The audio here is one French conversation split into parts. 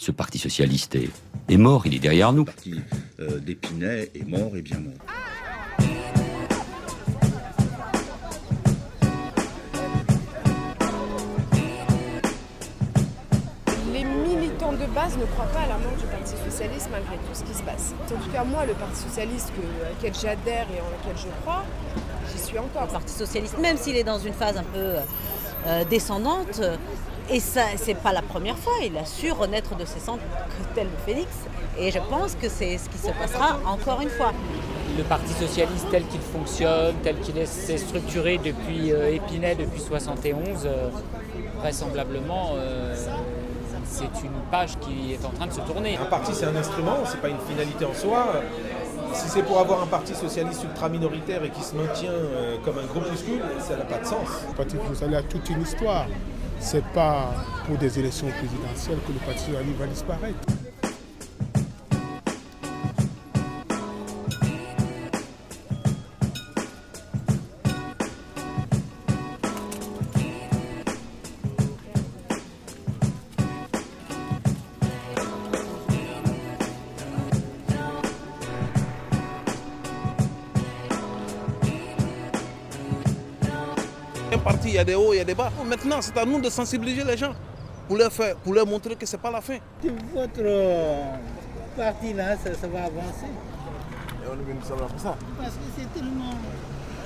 Ce parti socialiste est mort, il est derrière nous. Le parti d'Épinay est mort et bien mort. Les militants de base ne croient pas à la mort du Parti socialiste malgré tout ce qui se passe. En tout cas, moi, le Parti socialiste auquel j'adhère et en lequel je crois, j'y suis encore. Le Parti socialiste, même s'il est dans une phase un peu descendante, et ça, c'est pas la première fois, il a su renaître de ses cendres tel le phénix. Et je pense que c'est ce qui se passera encore une fois. Le Parti socialiste tel qu'il fonctionne, tel qu'il s'est structuré depuis Épinay, depuis 1971, vraisemblablement, c'est une page qui est en train de se tourner. Un parti, c'est un instrument, c'est pas une finalité en soi. Si c'est pour avoir un parti socialiste ultra-minoritaire et qui se maintient comme un groupuscule, ça n'a pas de sens. Le Parti socialiste a toute une histoire. C'est pas pour des élections présidentielles que le Parti socialiste va disparaître. Un parti, il y a des hauts, il y a des bas. Maintenant, c'est à nous de sensibiliser les gens pour leur montrer que ce n'est pas la fin. Votre parti là, ça va avancer. Et on est venu savoir pour ça. Parce que c'est tellement...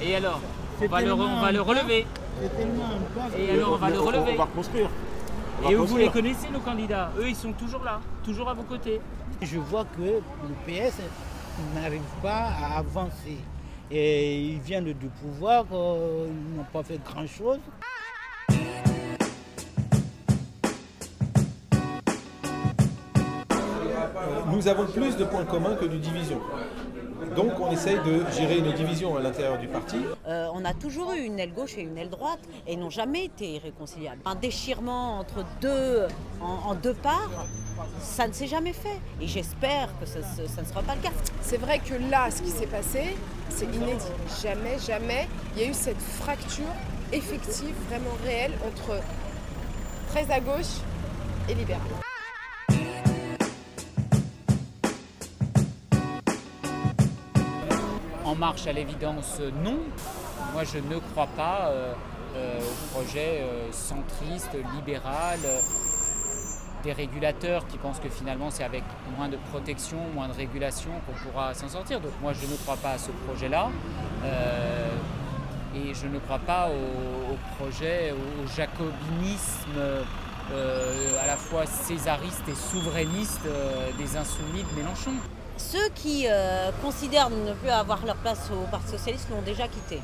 Et alors on va le relever. C'est tellement bas. Et alors on va le relever. On va construire. Et vous les connaissez, nos candidats. Eux, ils sont toujours là, toujours à vos côtés. Je vois que le PS n'arrive pas à avancer. Et ils viennent du pouvoir, ils n'ont pas fait grand-chose. Nous avons plus de points communs que de divisions. Donc on essaye de gérer une division à l'intérieur du parti. On a toujours eu une aile gauche et une aile droite et n'ont jamais été irréconciliables. Un déchirement entre en deux parts, ça ne s'est jamais fait. Et j'espère que ça ne sera pas le cas. C'est vrai que là, ce qui s'est passé, c'est inédit. Jamais, jamais, il y a eu cette fracture effective, vraiment réelle, entre très à gauche et libéral. En marche, à l'évidence, non. Moi, je ne crois pas au projet centriste, libéral, des régulateurs qui pensent que finalement c'est avec moins de protection, moins de régulation qu'on pourra s'en sortir. Donc moi, je ne crois pas à ce projet-là. Et je ne crois pas au projet, au jacobinisme à la fois césariste et souverainiste des insoumis de Mélenchon. Ceux qui considèrent ne plus avoir leur place au Parti socialiste l'ont déjà quitté.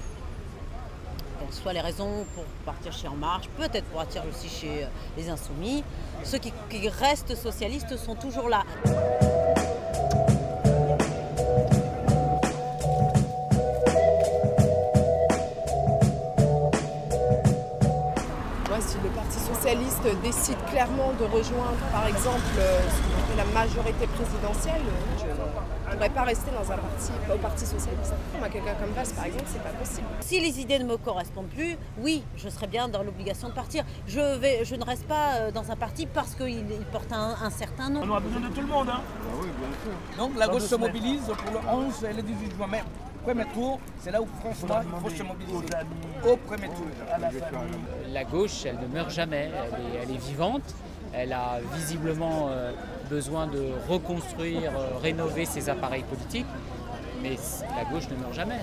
Donc, soit les raisons pour partir chez En Marche, peut-être pour partir aussi chez les Insoumis. Ceux qui restent socialistes sont toujours là. Moi, si le Parti socialiste décide clairement de rejoindre, par exemple, ce qu'on appelle la majorité présidentielle, je ne pourrais pas rester dans un parti, au Parti socialiste. Moi, quelqu'un comme Valls, par exemple, c'est pas possible. Si les idées ne me correspondent plus, oui, je serais bien dans l'obligation de partir. Je ne reste pas dans un parti parce qu'il porte un certain nom. On a besoin de tout le monde. Hein. Ah oui, bien sûr. Donc la gauche se mobilise pour le 11 et le 18 juin. Mais premier tour, c'est là où franchement il faut se mobiliser. Au premier tour. La gauche, elle ne meurt jamais, elle est vivante. Elle a visiblement besoin de reconstruire, rénover ses appareils politiques. Mais la gauche ne meurt jamais.